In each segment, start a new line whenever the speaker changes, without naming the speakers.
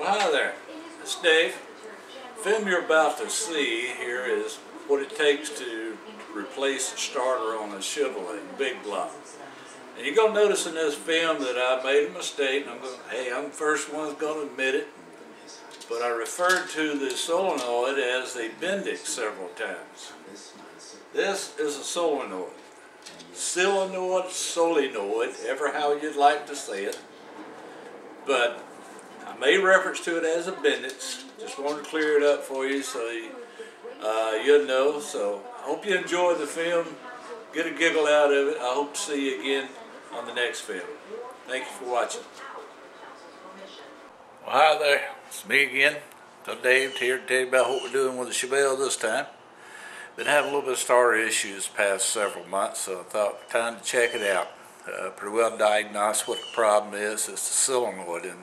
Well, hi there, it's Dave. The film you're about to see here is what it takes to replace the starter on a Chevelle big block. And you're going to notice in this film that I made a mistake. I'm the first one that's going to admit it. But I referred to the solenoid as the Bendix several times. This is a solenoid. Solenoid, ever how you'd like to say it. But I made reference to it as a Bendix. Just wanted to clear it up for you so you'll know. So I hope you enjoyed the film. Get a giggle out of it. I hope to see you again on the next film. Thank you for watching. Well, hi there. It's me again. So Dave here to tell you about what we're doing with the Chevelle this time. Been having a little bit of starter issues the past several months, so I thought time to check it out. Pretty well diagnosed what the problem is. It's the solenoid. And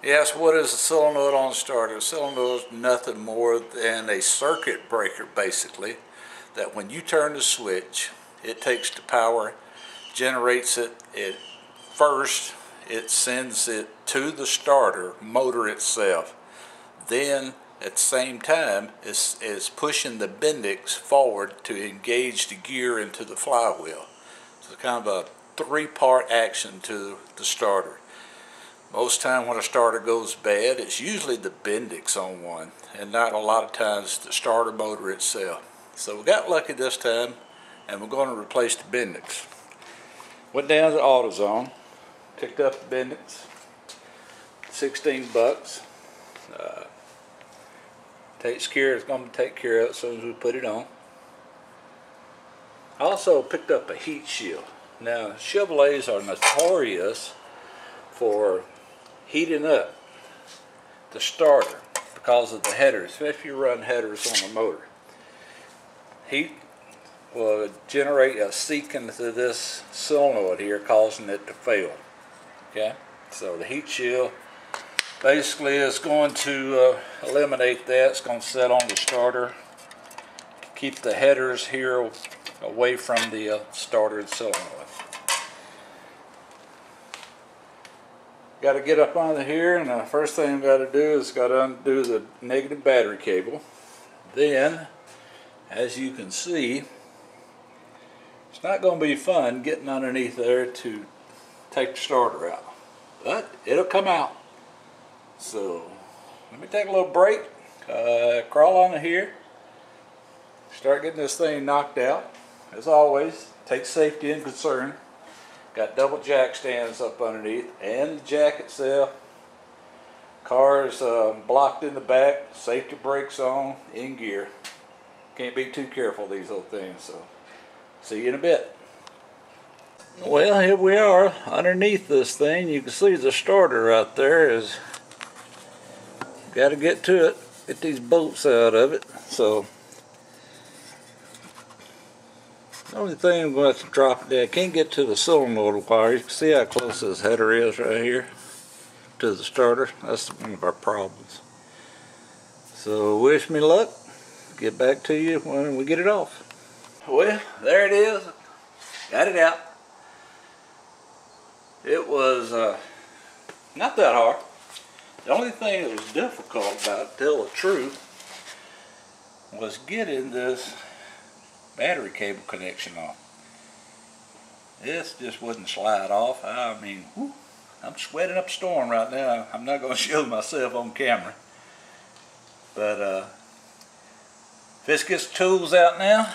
yes, what is a solenoid on a starter? A solenoid is nothing more than a circuit breaker, basically, that when you turn the switch, it takes the power, generates it. First, it sends it to the starter motor itself. Then, at the same time, is pushing the Bendix forward to engage the gear into the flywheel. So it's kind of a three-part action to the starter. Most time when a starter goes bad, it's usually the Bendix on one, and not a lot of times the starter motor itself. So we got lucky this time, and we're going to replace the Bendix. Went down to AutoZone, picked up the Bendix, 16 bucks. It's going to take care of it as soon as we put it on. I also picked up a heat shield. Now, Chevrolets are notorious for heating up the starter because of the headers, especially if you run headers on the motor. Heat will generate a seek into this solenoid here, causing it to fail. Okay, so the heat shield basically is going to eliminate that. It's going to set on the starter, keep the headers here away from the starter solenoid. Got to get up under here, and the first thing I've got to do is got to undo the negative battery cable. Then, as you can see, it's not going to be fun getting underneath there to take the starter out, but it'll come out. So let me take a little break, crawl under here, start getting this thing knocked out. As always, take safety into concern. Got double jack stands up underneath, and the jack itself. Car is blocked in the back, safety brakes on, in gear. Can't be too careful these little things, so see you in a bit. Well, here we are underneath this thing. You can see the starter right there is, got to get to it, get these bolts out of it. So the only thing I'm going to have to drop it down. I can't get to the solenoid wire. You can see how close this header is right here to the starter. That's one of our problems. So wish me luck. Get back to you when we get it off. Well, there it is. Got it out. It was not that hard. The only thing that was difficult about it, to tell the truth, was getting this battery cable connection off. This just wouldn't slide off. I mean, whew, I'm sweating up a storm right now. I'm not going to show myself on camera. But let's get the tools out now.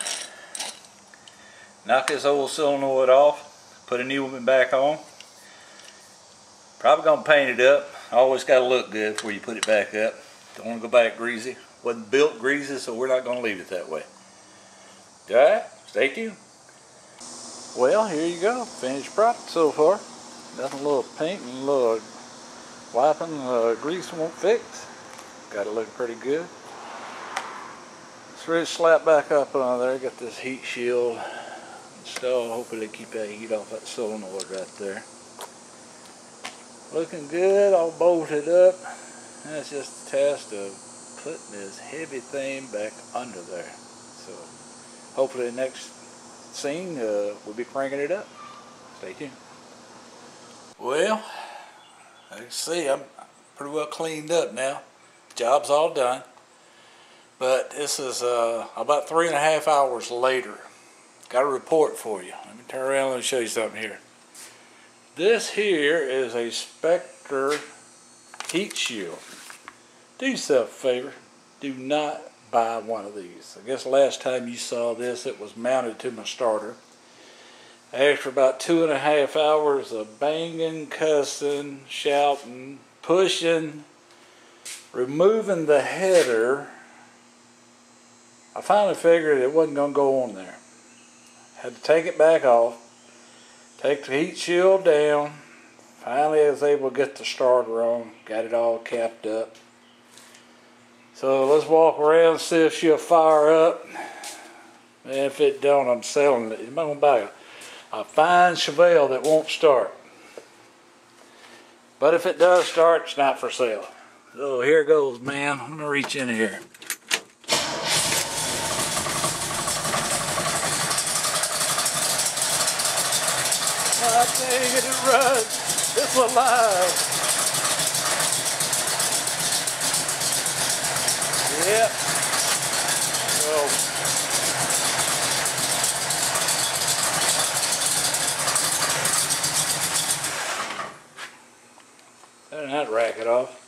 Knock this old solenoid off. Put a new one back on. Probably going to paint it up. Always got to look good before you put it back up. Don't want to go back greasy. Wasn't built greasy, so we're not going to leave it that way. Alright, stay tuned. Well, here you go. Finished product so far. Nothing a little paint and a little wiping, grease won't fix. Got it looking pretty good. It's ready to slap back up on there. Got this heat shield installed. Hopefully keep that heat off that solenoid right there. Looking good, all bolted up. That's just a test of putting this heavy thing back under there. So hopefully the next scene we'll be cranking it up. Stay tuned. Well, as you see, I'm pretty well cleaned up now. Job's all done. But this is about 3.5 hours later. Got a report for you. Let me turn around and show you something here. This here is a Spectre heat shield. Do yourself a favor. Do not buy one of these. I guess last time you saw this, it was mounted to my starter. After about 2.5 hours of banging, cussing, shouting, pushing, removing the header, I finally figured it wasn't going to go on there. Had to take it back off, take the heat shield down. Finally I was able to get the starter on, got it all capped up. So let's walk around and see if she'll fire up. And if it don't, I'm selling it. I'm going to buy a fine Chevelle that won't start. But if it does start, it's not for sale. So here goes, man. I'm going to reach in here. God dang it, it runs. It's alive. Yep. So. Turn that racket off.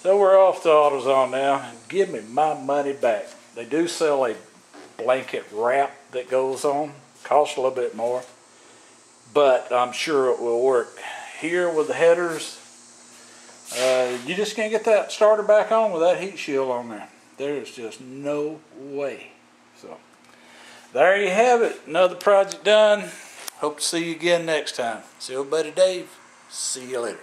So we're off to AutoZone now. Give me my money back. They do sell a blanket wrap that goes on. Costs a little bit more, but I'm sure it will work. Here with the headers, you just can't get that starter back on with that heat shield on there. There's just no way. So there you have it. Another project done. Hope to see you again next time. See you, buddy Dave. See you later.